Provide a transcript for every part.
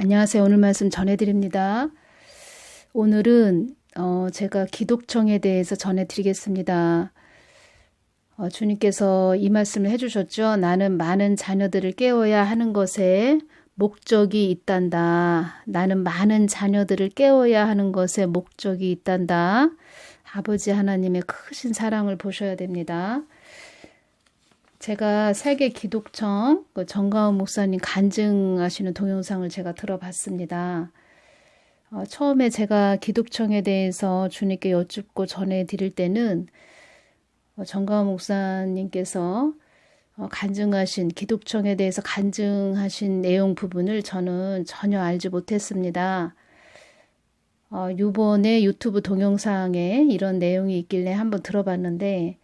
안녕하세요. 오늘 말씀 전해드립니다. 오늘은 제가 기독청에 대해서 전해드리겠습니다. 주님께서 이 말씀을 해주셨죠. 나는 많은 자녀들을 깨워야 하는 것에 목적이 있단다. 나는 많은 자녀들을 깨워야 하는 것에 목적이 있단다. 아버지 하나님의 크신 사랑을 보셔야 됩니다. 제가 세계 기독청 정가훈 목사님 간증하시는 동영상을 제가 들어봤습니다. 처음에 제가 기독청에 대해서 주님께 여쭙고 전해드릴 때는 정가훈 목사님께서 간증하신 기독청에 대해서 간증하신 내용 부분을 저는 전혀 알지 못했습니다. 이번에 유튜브 동영상에 이런 내용이 있길래 한번 들어봤는데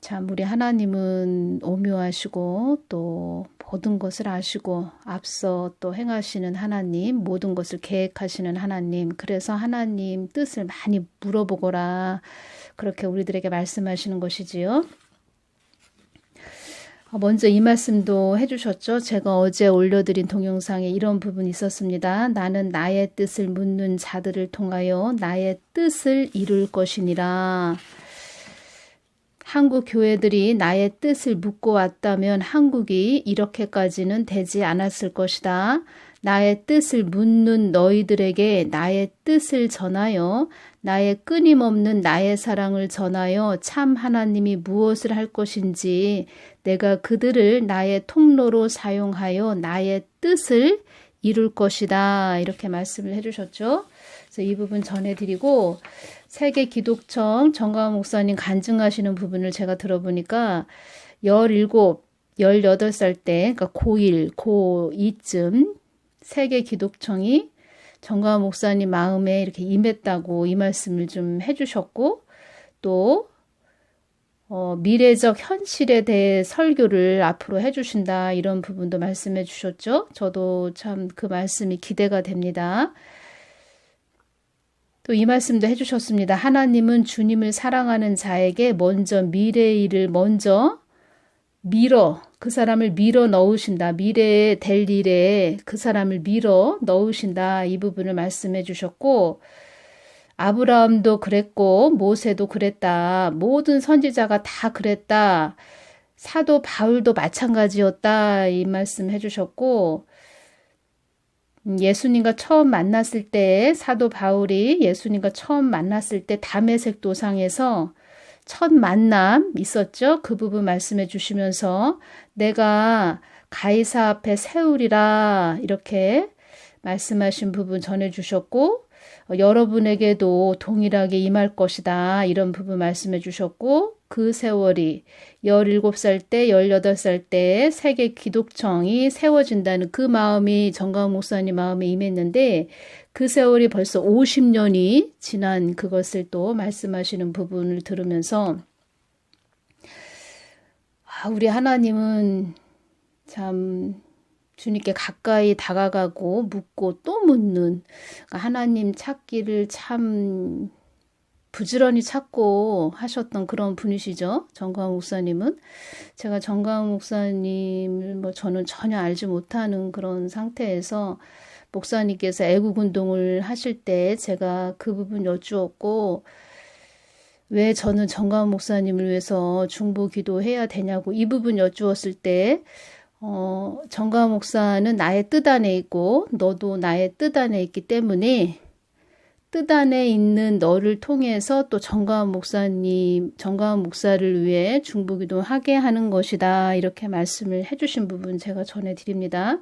참 우리 하나님은 오묘하시고 또 모든 것을 아시고 앞서 또 행하시는 하나님, 모든 것을 계획하시는 하나님, 그래서 하나님 뜻을 많이 물어보거라 그렇게 우리들에게 말씀하시는 것이지요. 먼저 이 말씀도 해주셨죠. 제가 어제 올려드린 동영상에 이런 부분이 있었습니다. 나는 나의 뜻을 묻는 자들을 통하여 나의 뜻을 이룰 것이니라. 한국 교회들이 나의 뜻을 묻고 왔다면 한국이 이렇게까지는 되지 않았을 것이다. 나의 뜻을 묻는 너희들에게 나의 뜻을 전하여 나의 끊임없는 나의 사랑을 전하여 참 하나님이 무엇을 할 것인지 내가 그들을 나의 통로로 사용하여 나의 뜻을 이룰 것이다. 이렇게 말씀을 해주셨죠. 그래서 이 부분 전해드리고 세계 기독청 정가훈 목사님 간증하시는 부분을 제가 들어보니까 17, 18살 때, 그러니까 고1, 고2쯤 세계 기독청이 정가훈 목사님 마음에 이렇게 임했다고 이 말씀을 좀 해주셨고 또 미래적 현실에 대해 설교를 앞으로 해주신다 이런 부분도 말씀해 주셨죠. 저도 참 그 말씀이 기대가 됩니다. 또 이 말씀도 해주셨습니다. 하나님은 주님을 사랑하는 자에게 먼저 미래의 일을 먼저 그 사람을 밀어 넣으신다. 미래에 될 일에 그 사람을 밀어 넣으신다. 이 부분을 말씀해 주셨고 아브라함도 그랬고 모세도 그랬다. 모든 선지자가 다 그랬다. 사도 바울도 마찬가지였다. 이 말씀 해주셨고 예수님과 처음 만났을 때 사도 바울이 예수님과 처음 만났을 때 다메섹 도상에서 첫 만남 있었죠. 그 부분 말씀해 주시면서 내가 가이사 앞에 세우리라 이렇게 말씀하신 부분 전해 주셨고 여러분에게도 동일하게 임할 것이다. 이런 부분 말씀해 주셨고 그 세월이 17살 때 18살 때 세계 기독청이 세워진다는 그 마음이 정가훈 목사님 마음에 임했는데 그 세월이 벌써 50년이 지난 그것을 또 말씀하시는 부분을 들으면서 우리 하나님은 참 주님께 가까이 다가가고 묻고 또 묻는 하나님 찾기를 참 부지런히 찾고 하셨던 그런 분이시죠. 정가훈 목사님은. 제가 정가훈 목사님을 저는 전혀 알지 못하는 그런 상태에서 목사님께서 애국운동을 하실 때 제가 그 부분 여쭈었고 왜 저는 정가훈 목사님을 위해서 중보기도 해야 되냐고 이 부분 여쭈었을 때 정가훈 목사는 나의 뜻 안에 있고 너도 나의 뜻 안에 있기 때문에 뜻 안에 있는 너를 통해서 또 정가훈 목사를 위해 중보기도 하게 하는 것이다. 이렇게 말씀을 해주신 부분 제가 전해드립니다.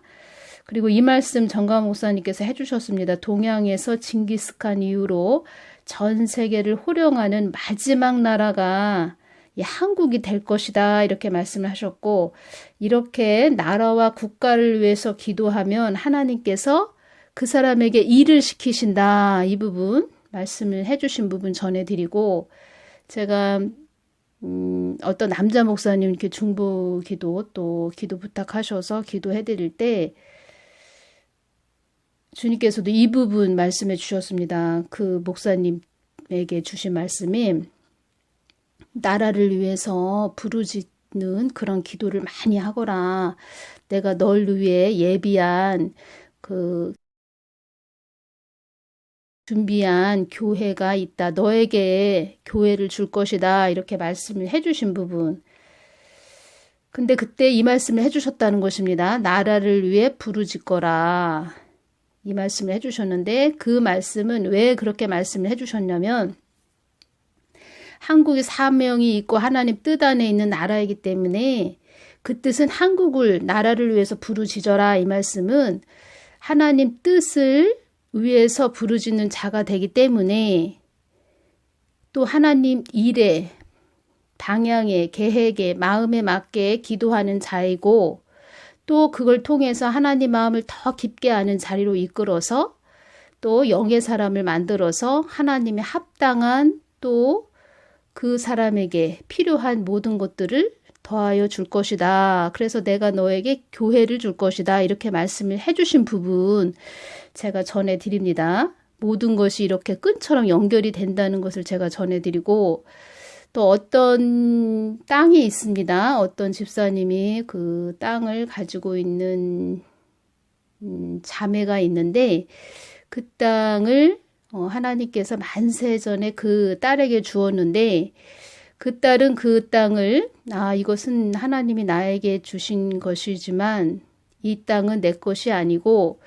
그리고 이 말씀 정가훈 목사님께서 해주셨습니다. 동양에서 징기스칸 이후로 전 세계를 호령하는 마지막 나라가 한국이 될 것이다. 이렇게 말씀을 하셨고 이렇게 나라와 국가를 위해서 기도하면 하나님께서 그 사람에게 일을 시키신다. 이 부분 말씀을 해주신 부분 전해드리고 제가 어떤 남자 목사님 이렇게 중보 기도 또 기도 부탁하셔서 기도해드릴 때 주님께서도 이 부분 말씀해 주셨습니다. 그 목사님에게 주신 말씀이 나라를 위해서 부르짖는 그런 기도를 많이 하거라. 내가 널 위해 예비한 그 준비한 교회가 있다. 너에게 교회를 줄 것이다. 이렇게 말씀을 해주신 부분. 근데 그때 이 말씀을 해주셨다는 것입니다. 나라를 위해 부르짖거라. 이 말씀을 해주셨는데 그 말씀은 왜 그렇게 말씀을 해주셨냐면 한국에 사명이 있고 하나님 뜻 안에 있는 나라이기 때문에 그 뜻은 한국을 나라를 위해서 부르짖어라. 이 말씀은 하나님 뜻을 위해서 부르짖는 자가 되기 때문에 또 하나님 일에 방향에 계획에 마음에 맞게 기도하는 자이고 또 그걸 통해서 하나님 마음을 더 깊게 아는 자리로 이끌어서 또 영의 사람을 만들어서 하나님의 합당한 또 그 사람에게 필요한 모든 것들을 더하여 줄 것이다. 그래서 내가 너에게 교회를 줄 것이다. 이렇게 말씀을 해주신 부분 제가 전해드립니다. 모든 것이 이렇게 끈처럼 연결이 된다는 것을 제가 전해드리고 또 어떤 땅이 있습니다. 어떤 집사님이 그 땅을 가지고 있는 자매가 있는데 그 땅을 하나님께서 만세전에 그 딸에게 주었는데 그 딸은 그 땅을 이것은 하나님이 나에게 주신 것이지만 이 땅은 내 것이 아니고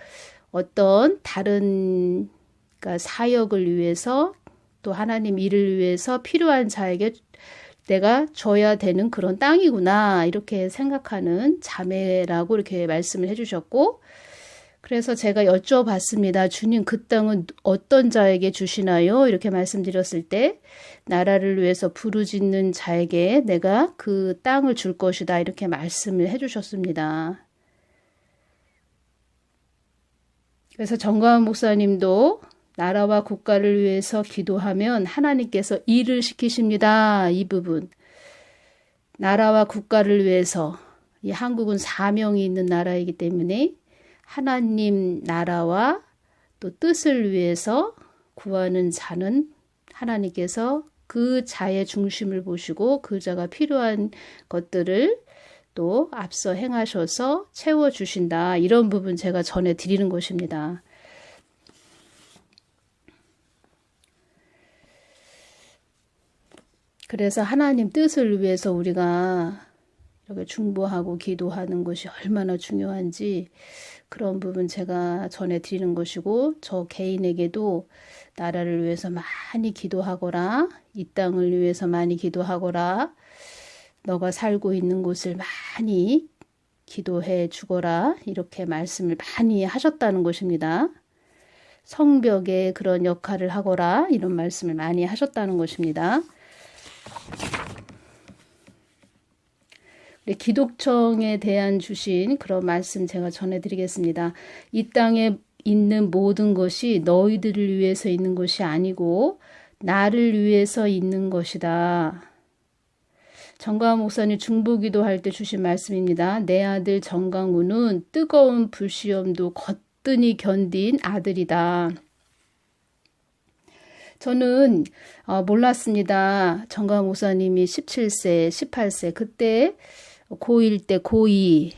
어떤 다른 그러니까 사역을 위해서 또 하나님 일을 위해서 필요한 자에게 내가 줘야 되는 그런 땅이구나 이렇게 생각하는 자매라고 이렇게 말씀을 해주셨고 그래서 제가 여쭤봤습니다. 주님 그 땅은 어떤 자에게 주시나요? 이렇게 말씀드렸을 때 나라를 위해서 부르짖는 자에게 내가 그 땅을 줄 것이다 이렇게 말씀을 해주셨습니다. 그래서 정가은 목사님도 나라와 국가를 위해서 기도하면 하나님께서 일을 시키십니다. 이 부분. 나라와 국가를 위해서 이 한국은 사명이 있는 나라이기 때문에 하나님 나라와 또 뜻을 위해서 구하는 자는 하나님께서 그 자의 중심을 보시고 그 자가 필요한 것들을 또 앞서 행하셔서 채워주신다. 이런 부분 제가 전해드리는 것입니다. 그래서 하나님 뜻을 위해서 우리가 이렇게 중보하고 기도하는 것이 얼마나 중요한지 그런 부분 제가 전해드리는 것이고 저 개인에게도 나라를 위해서 많이 기도하거라. 이 땅을 위해서 많이 기도하거라. 너가 살고 있는 곳을 많이 기도해 주거라. 이렇게 말씀을 많이 하셨다는 것입니다. 성벽에 그런 역할을 하거라. 이런 말씀을 많이 하셨다는 것입니다. 기독청에 대한 주신 그런 말씀 제가 전해드리겠습니다. 이 땅에 있는 모든 것이 너희들을 위해서 있는 것이 아니고 나를 위해서 있는 것이다. 정강훈 목사님 중보기도 할 때 주신 말씀입니다. 내 아들 정강훈은 뜨거운 불시험도 거뜬히 견딘 아들이다. 저는 몰랐습니다. 정강훈 목사님이 17세, 18세 그때 고1 때 고2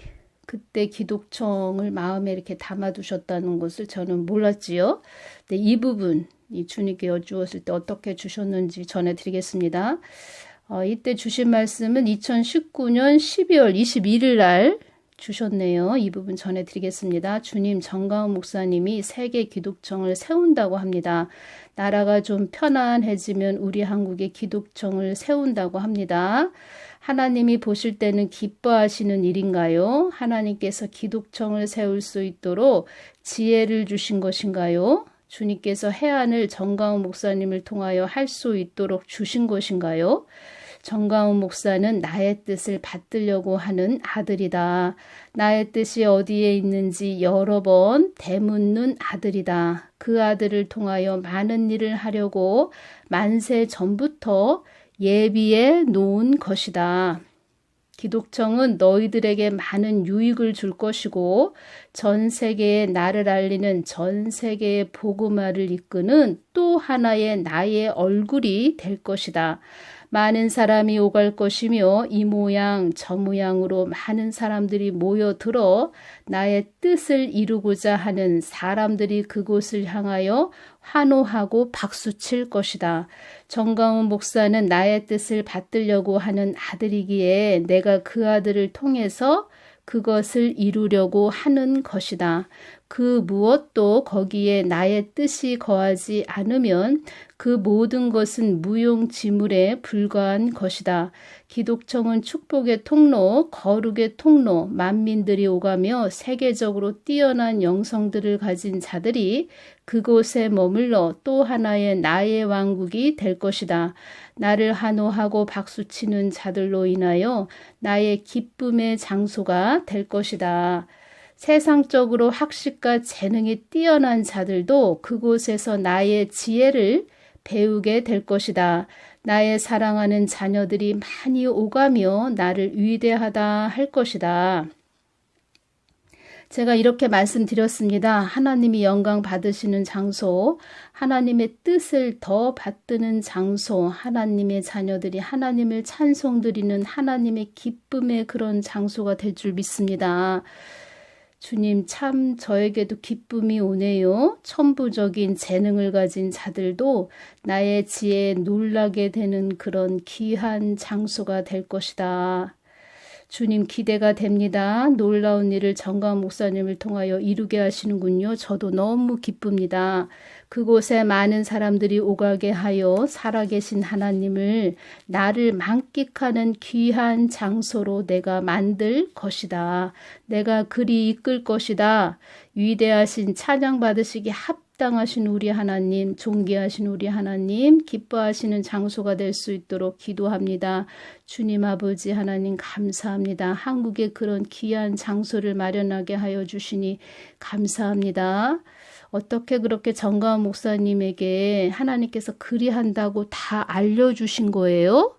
그때 기독청을 마음에 이렇게 담아두셨다는 것을 저는 몰랐지요. 근데 이 부분 이 주님께 여쭈었을 때 어떻게 주셨는지 전해드리겠습니다. 이때 주신 말씀은 2019년 12월 21일 날 주셨네요. 이 부분 전해드리겠습니다. 주님 정강훈 목사님이 세계 기독청을 세운다고 합니다. 나라가 좀 편안해지면 우리 한국에 기독청을 세운다고 합니다. 하나님이 보실 때는 기뻐하시는 일인가요? 하나님께서 기독청을 세울 수 있도록 지혜를 주신 것인가요? 주님께서 해안을 정강훈 목사님을 통하여 할 수 있도록 주신 것인가요? 정강훈 목사는 나의 뜻을 받들려고 하는 아들이다. 나의 뜻이 어디에 있는지 여러 번 되묻는 아들이다. 그 아들을 통하여 많은 일을 하려고 만세 전부터 예비해 놓은 것이다. 기독청은 너희들에게 많은 유익을 줄 것이고 전 세계에 나를 알리는 전 세계의 복음화를 이끄는 또 하나의 나의 얼굴이 될 것이다. 많은 사람이 오갈 것이며 이 모양 저 모양으로 많은 사람들이 모여들어 나의 뜻을 이루고자 하는 사람들이 그곳을 향하여 환호하고 박수칠 것이다. 정강훈 목사는 나의 뜻을 받들려고 하는 아들이기에 내가 그 아들을 통해서 그것을 이루려고 하는 것이다. 그 무엇도 거기에 나의 뜻이 거하지 않으면 그 모든 것은 무용지물에 불과한 것이다. 기독청은 축복의 통로, 거룩의 통로, 만민들이 오가며 세계적으로 뛰어난 영성들을 가진 자들이 그곳에 머물러 또 하나의 나의 왕국이 될 것이다. 나를 환호하고 박수치는 자들로 인하여 나의 기쁨의 장소가 될 것이다. 세상적으로 학식과 재능이 뛰어난 자들도 그곳에서 나의 지혜를 배우게 될 것이다. 나의 사랑하는 자녀들이 많이 오가며 나를 위대하다 할 것이다. 제가 이렇게 말씀드렸습니다. 하나님이 영광 받으시는 장소, 하나님의 뜻을 더 받드는 장소, 하나님의 자녀들이 하나님을 찬송드리는 하나님의 기쁨의 그런 장소가 될 줄 믿습니다. 주님, 참 저에게도 기쁨이 오네요. 천부적인 재능을 가진 자들도 나의 지혜에 놀라게 되는 그런 귀한 장소가 될 것이다. 주님, 기대가 됩니다. 놀라운 일을 정강 목사님을 통하여 이루게 하시는군요. 저도 너무 기쁩니다. 그곳에 많은 사람들이 오가게 하여 살아계신 하나님을 나를 만끽하는 귀한 장소로 내가 만들 것이다. 내가 그리 이끌 것이다. 위대하신 찬양 받으시기 합당하신 우리 하나님, 존귀하신 우리 하나님, 기뻐하시는 장소가 될 수 있도록 기도합니다. 주님 아버지 하나님 감사합니다. 한국에 그런 귀한 장소를 마련하게 하여 주시니 감사합니다. 어떻게 그렇게 정가은 목사님에게 하나님께서 그리한다고 다 알려주신 거예요?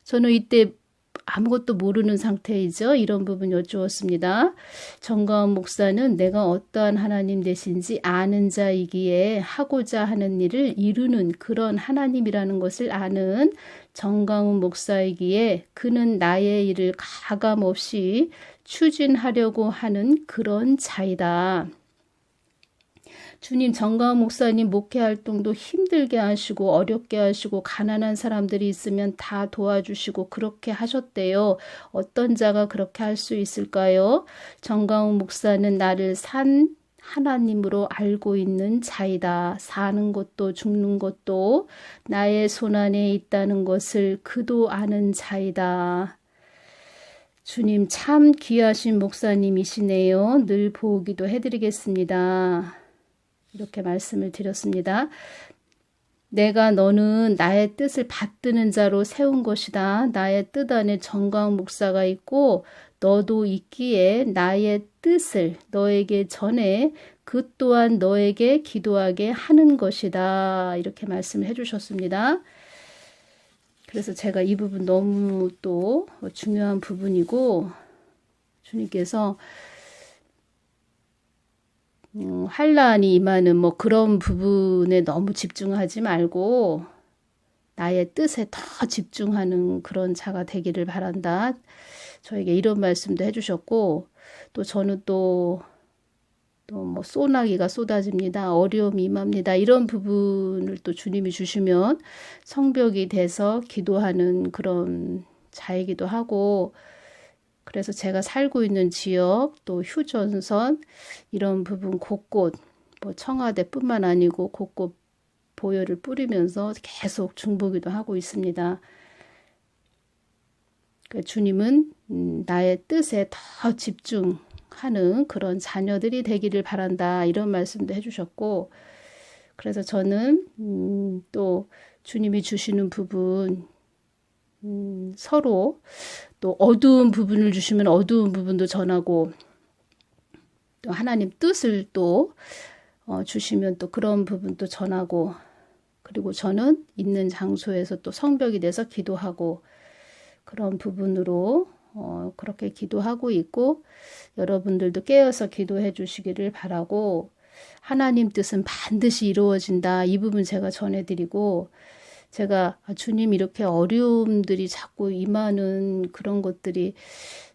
저는 이때 아무것도 모르는 상태이죠. 이런 부분 여쭈었습니다. 정가은 목사는 내가 어떠한 하나님 되신지 아는 자이기에 하고자 하는 일을 이루는 그런 하나님이라는 것을 아는 정가은 목사이기에 그는 나의 일을 가감없이 추진하려고 하는 그런 자이다. 주님, 정가은 목사님 목회 활동도 힘들게 하시고 어렵게 하시고 가난한 사람들이 있으면 다 도와주시고 그렇게 하셨대요. 어떤 자가 그렇게 할 수 있을까요? 정가은 목사는 나를 산 하나님으로 알고 있는 자이다. 사는 것도 죽는 것도 나의 손안에 있다는 것을 그도 아는 자이다. 주님, 참 귀하신 목사님이시네요. 늘 보기도 해드리겠습니다. 이렇게 말씀을 드렸습니다. 내가 너는 나의 뜻을 받드는 자로 세운 것이다. 나의 뜻 안에 정가은 목사가 있고 너도 있기에 나의 뜻을 너에게 전해 그 또한 너에게 기도하게 하는 것이다. 이렇게 말씀을 해주셨습니다. 그래서 제가 이 부분 너무 또 중요한 부분이고 주님께서 환란이 임하는 뭐 그런 부분에 너무 집중하지 말고 나의 뜻에 더 집중하는 그런 자가 되기를 바란다. 저에게 이런 말씀도 해주셨고 또 저는 또 뭐 소나기가 쏟아집니다. 어려움이 임합니다. 이런 부분을 또 주님이 주시면 성벽이 돼서 기도하는 그런 자이기도 하고 그래서 제가 살고 있는 지역 또 휴전선 이런 부분 곳곳 뭐 청와대뿐만 아니고 곳곳 보혈을 뿌리면서 계속 중보기도 하고 있습니다. 그러니까 주님은 나의 뜻에 더 집중하는 그런 자녀들이 되기를 바란다 이런 말씀도 해주셨고 그래서 저는 또 주님이 주시는 부분 서로 또 어두운 부분을 주시면 어두운 부분도 전하고 또 하나님 뜻을 또 주시면 또 그런 부분도 전하고 그리고 저는 있는 장소에서 또 성벽이 돼서 기도하고 그런 부분으로 그렇게 기도하고 있고 여러분들도 깨어서 기도해 주시기를 바라고 하나님 뜻은 반드시 이루어진다. 이 부분 제가 전해드리고 제가 주님 이렇게 어려움들이 자꾸 임하는 그런 것들이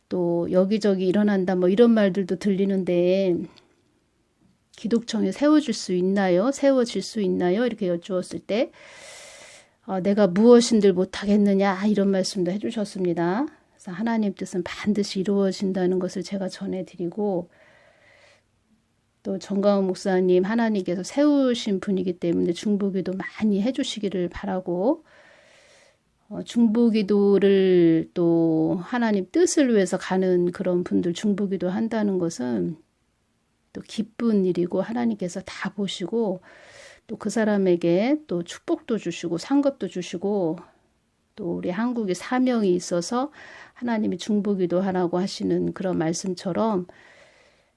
또 여기저기 일어난다 뭐 이런 말들도 들리는데 기독청에 세워질 수 있나요? 세워질 수 있나요? 이렇게 여쭈었을 때 내가 무엇인들 못하겠느냐 이런 말씀도 해주셨습니다. 그래서 하나님 뜻은 반드시 이루어진다는 것을 제가 전해드리고 또 정가은 목사님 하나님께서 세우신 분이기 때문에 중보기도 많이 해주시기를 바라고 중보기도를 또 하나님 뜻을 위해서 가는 그런 분들 중보기도 한다는 것은 또 기쁜 일이고 하나님께서 다 보시고 또 그 사람에게 또 축복도 주시고 상급도 주시고 또 우리 한국에 사명이 있어서 하나님이 중보기도 하라고 하시는 그런 말씀처럼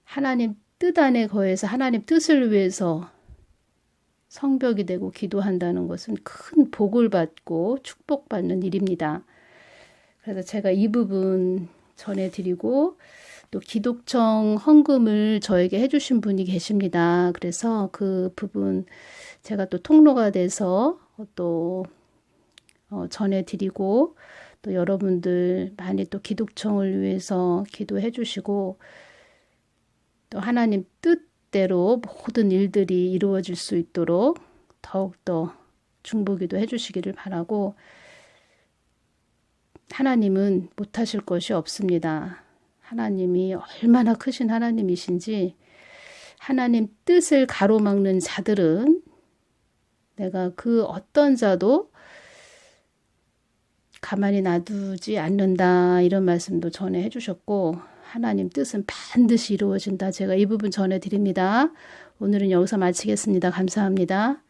하나님 뜻 안에 거해서 하나님 뜻을 위해서 성벽이 되고 기도한다는 것은 큰 복을 받고 축복받는 일입니다. 그래서 제가 이 부분 전해드리고 또 기독청 헌금을 저에게 해주신 분이 계십니다. 그래서 그 부분 제가 또 통로가 돼서 또 전해드리고 또 여러분들 많이 또 기독청을 위해서 기도해 주시고 또 하나님 뜻대로 모든 일들이 이루어질 수 있도록 더욱더 중보기도 해주시기를 바라고 하나님은 못하실 것이 없습니다. 하나님이 얼마나 크신 하나님이신지 하나님 뜻을 가로막는 자들은 내가 그 어떤 자도 가만히 놔두지 않는다 이런 말씀도 전해 주셨고 하나님 뜻은 반드시 이루어진다. 제가 이 부분 전해드립니다. 오늘은 여기서 마치겠습니다. 감사합니다.